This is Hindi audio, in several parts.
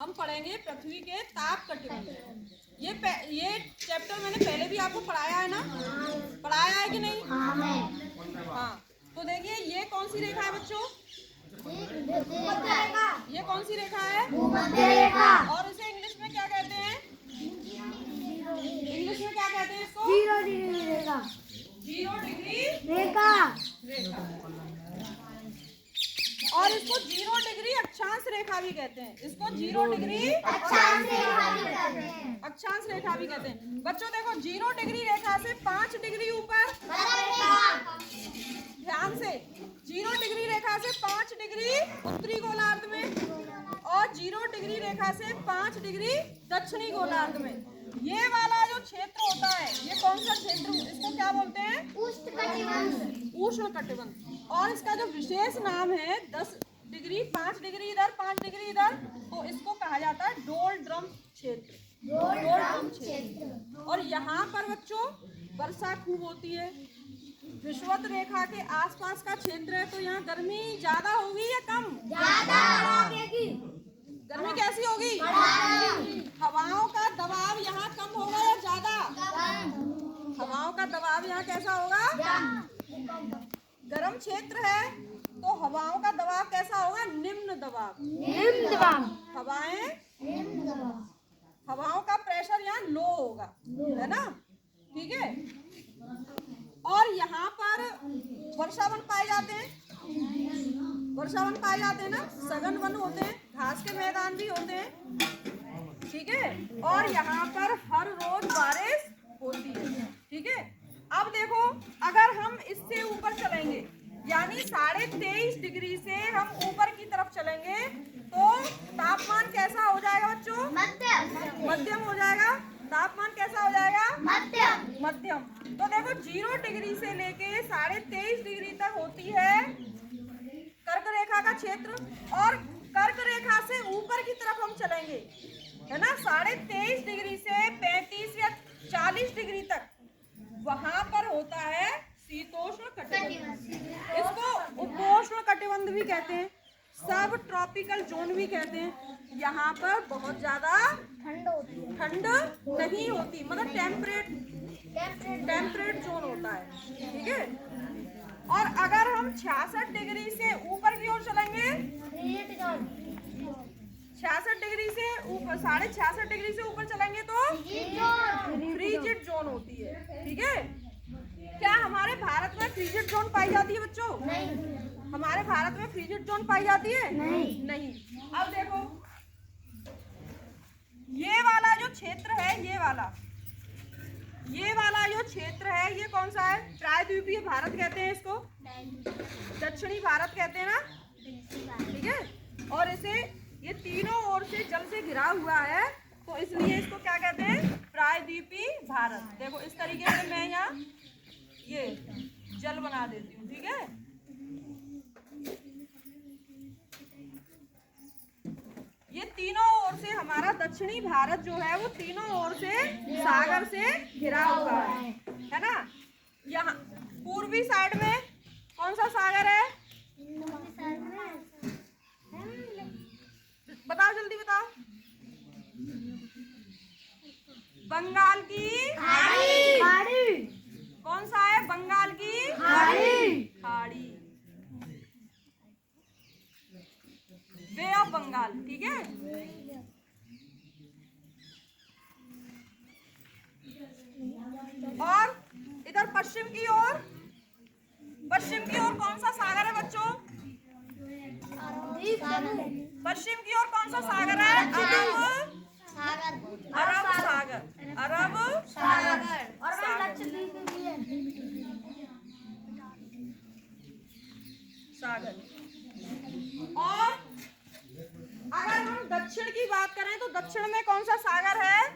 हम पढ़ेंगे पृथ्वी के ताप कटिबंध। ये चैप्टर मैंने पहले भी आपको पढ़ाया है ना? पढ़ाया है कि नहीं? हाँ। तो देखिए ये कौन सी रेखा है बच्चों? ये कौन सी रेखा है? और इसे इंग्लिश में क्या कहते हैं? इंग्लिश में क्या कहते हैं इसको? 0 डिग्री रेखा। 0 डिग्री रेखा। और इसको 0 डिग्री अक्षांश रेखा भी कहते हैं। इसको 0 डिग्री अक्षांश रेखा भी कहते हैं। अक्षांश रेखा भी कहते हैं। बच्चों देखो 0 डिग्री रेखा से 5 डिग्री ऊपर, ध्यान से, 0 डिग्री रेखा से 5 डिग्री उत्तरी गोलार्ध में और 0 डिग्री रेखा से 5 डिग्री दक्षिणी गोलार्ध में। ये वाला जो क्षेत्र होता है, ये कौन सा क्षेत्र, इसको क्या बोलते हैं? उष्णकटिबंध। उष्णकटिबंध। और इसका जो विशेष नाम है 10 डिग्री, 5 डिग्री इधर, 5 डिग्री इधर, तो इसको कहा जाता है डोलड्रम क्षेत्र। डोलड्रम क्षेत्र। और यहाँ पर बच्चों वर्षा खूब होती है। विषुवत रेखा के आसपास का क्षेत्र है, तो यहाँ गर्मी ज्यादा होगी या कम? गर्मी कैसी होगी? हवाओं का दबाव यहाँ कम होगा या ज्यादा? हवाओं का दबाव यहाँ कैसा होगा? गर्म क्षेत्र है तो हवाओं का दबाव कैसा होगा? निम्न दबाव। निम्न दबाव। हवाओं का प्रेशर यहाँ लो होगा, है ना? ठीक है। और यहाँ पर वर्षावन पाए जाते हैं। वर्षावन पाए जाते हैं ना, सघन वन होते हैं, घास के मैदान भी होते हैं, ठीक है। और यहाँ पर हर रोज बारिश होती है, ठीक है। अब देखो, अगर हम इससे ऊपर चलेंगे, यानी 23.5 डिग्री से हम ऊपर की तरफ चलेंगे, तो तापमान कैसा हो जाएगा बच्चों? मध्यम हो जाएगा। तापमान कैसा हो जाएगा? मध्यम। तो देखो 0 डिग्री से लेके 23.5 डिग्री तक होती है कर्क रेखा का क्षेत्र, और कर्क रेखा से ऊपर की तरफ हम चलेंगे, है ना, 23.5 डिग्री से 35 या 40 डिग्री तक, वहां पर होता है शीतोष्ण कटिबंध। इसको उपोष्ण कटिबंध भी कहते हैं, सब ट्रॉपिकल जोन भी कहते हैं। यहाँ पर बहुत ज्यादा ठंड नहीं होती, मतलब टेम्परेट जोन होता है, ठीक है। और अगर हम 66 डिग्री से ऊपर की ओर चलेंगे, 66 डिग्री से ऊपर, 66.5 डिग्री से ऊपर चलेंगे तो फ्रीजिड जोन होती है, ठीक है। क्या हमारे भारत में फ्रीजिड जोन पाई जाती है बच्चों? नहीं। हमारे भारत में फ्रीजिड जोन पाई जाती है? नहीं। अब देखो ये वाला जो क्षेत्र है, ये वाला जो क्षेत्र है, ये कौन सा है? प्रायद्वीपीय भारत कहते हैं इसको, दक्षिणी भारत कहते हैं ना, ठीक है। और इसे ये तीनों ओर से जल से घिरा हुआ है, तो इसलिए इसको क्या कहते हैं? प्रायद्वीपीय भारत। देखो इस तरीके से मैं यहाँ ये जल बना देती हूँ, ठीक है। ये तीनों ओर से हमारा दक्षिणी भारत जो है, वो तीनों ओर से सागर से घिरा हुआ है ना। यहाँ पूर्वी साइड में कौन सा सागर है? बताओ, जल्दी बताओ। बंगाल की खाड़ी। कौन सा है? बंगाल की खाड़ी, बे ऑफ बंगाल, ठीक है। और इधर पश्चिम की ओर कौन सा सागर है बच्चों? पश्चिम की ओर कौन सा सागर है? अरब सागर। और अगर हम दक्षिण की बात करें, तो दक्षिण में कौन सा सागर है?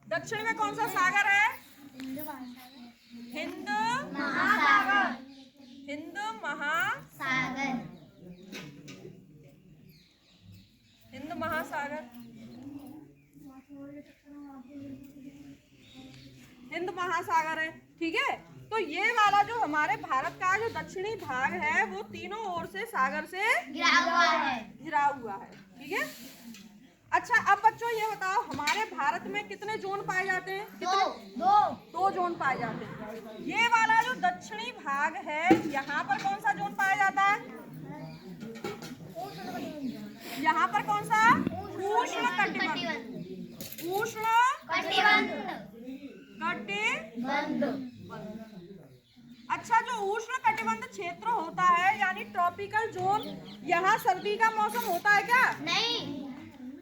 दक्षिण में कौन सा सागर है? हिंद महासागर। हिंद महासागर है, ठीक है। तो ये वाला जो हमारे भारत का जो दक्षिणी भाग है, वो तीनों ओर से सागर से घिरा हुआ है, ठीक है। बच्चों ये बताओ हमारे भारत में कितने जोन पाए जाते हैं? दो जोन पाए जाते हैं। ये वाला जो दक्षिणी भाग है यहाँ पर कौन सा जोन पाया जाता है? यहाँ पर कौन सा? उष्ण कटिबंध। उष्ण कटिबंध। अच्छा, जो उष्ण कटिबंध क्षेत्र होता है यानी ट्रॉपिकल जोन, यहाँ सर्दी का मौसम होता है क्या? नहीं,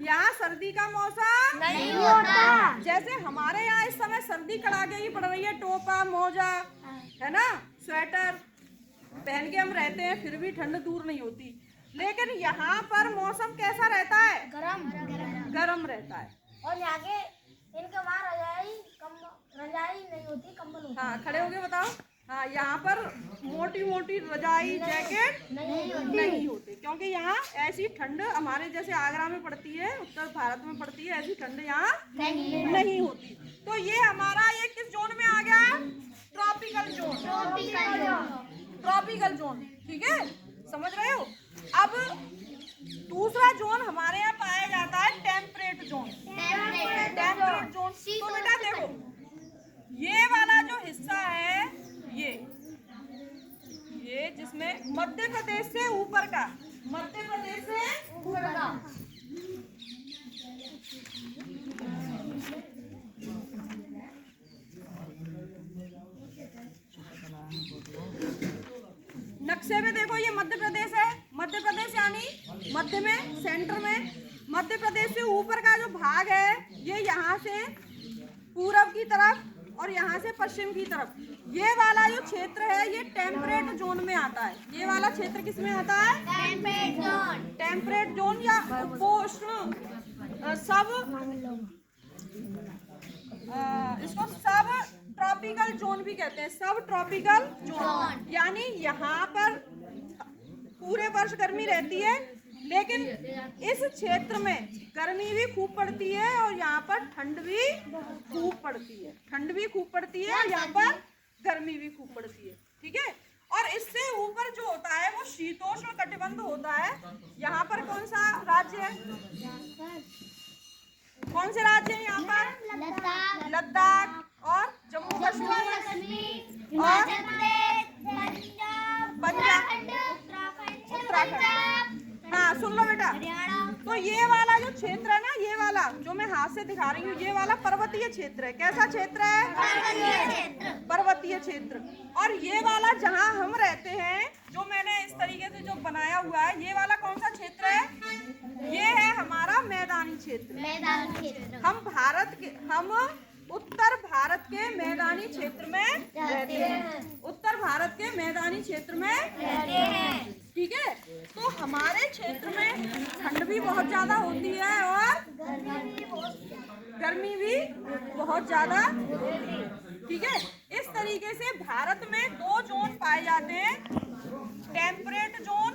यहाँ सर्दी का मौसम नहीं होता। जैसे हमारे यहाँ इस समय सर्दी कड़ाके की पड़ रही है, टोपा मोजा है ना, स्वेटर पहन के हम रहते हैं, फिर भी ठंड दूर नहीं होती। लेकिन यहाँ पर मौसम कैसा रहता है? गरम रहता है। और यहाँ के इनके वहाँ रजाई नहीं होती, कंबल होता है। हाँ, खड़े होके बताओ। हाँ, यहाँ पर मोटी मोटी रजाई जैकेट नहीं होती, क्योंकि यहाँ ऐसी ठंड हमारे जैसे आगरा में पड़ती है, उत्तर भारत में पड़ती है, ऐसी ठंड यहाँ नहीं होती। तो ये हमारा ये किस जोन में आ गया? Tropical zone. ट्रॉपिकल जोन, ठीक है, समझ रहे हो? अब दूसरा जोन हमारे यहाँ पाया जाता है टेम्परेट जोन। टेम्परेट जोन तो बेटा देखो, ये वाला जो हिस्सा है ये जिसमें मध्य प्रदेश से ऊपर का, मध्य प्रदेश से ऊपर का नक्शे में देखो, ये मध्य प्रदेश है। मध्य प्रदेश यानी मध्य में, सेंटर में। मध्य प्रदेश से ऊपर का जो भाग है ये यहाँ से पूरब की तरफ और यहाँ से पश्चिम की तरफ, ये वाला जो क्षेत्र है ये टेम्परेट जोन में आता है। ये वाला क्षेत्र किस में आता है? टेम्परेट जोन या उपोष्ण, इसको सब ट्रॉपिकल जोन भी कहते हैं। सब ट्रॉपिकल जोन यानी यहाँ पर पूरे वर्ष गर्मी रहती है, लेकिन इस क्षेत्र में गर्मी भी खूब पड़ती है और यहाँ पर ठंड भी खूब पड़ती है। ठंड भी खूब पड़ती है और यहाँ पर गर्मी भी खूब पड़ती है, ठीक है। और इससे ऊपर जो होता है वो शीतोष्ण कटिबंध होता है। यहाँ पर कौन सा राज्य है? कौन से राज्य है यहाँ पर? लद्दाख और जम्मू कश्मीर और पंजाब, उत्तराखंड। हाँ, सुन लो बेटा, तो ये वाला जो क्षेत्र है ना, ये वाला जो मैं हाथ से दिखा रही हूँ, ये वाला पर्वतीय क्षेत्र है। कैसा क्षेत्र है? पर्वतीय क्षेत्र। और ये वाला जहाँ हम रहते हैं, जो मैंने इस तरीके से जो बनाया हुआ है, ये वाला कौन सा क्षेत्र है? ये है हमारा मैदानी क्षेत्र। हम उत्तर भारत के मैदानी क्षेत्र में रहते हैं। उत्तर भारत के मैदानी क्षेत्र में रहते हैं, ठीक है। तो हमारे क्षेत्र में ठंड भी बहुत ज्यादा होती है और गर्मी भी बहुत ज्यादा होती है, ठीक है। इस तरीके से भारत में दो जोन पाए जाते हैं, टेम्परेट जोन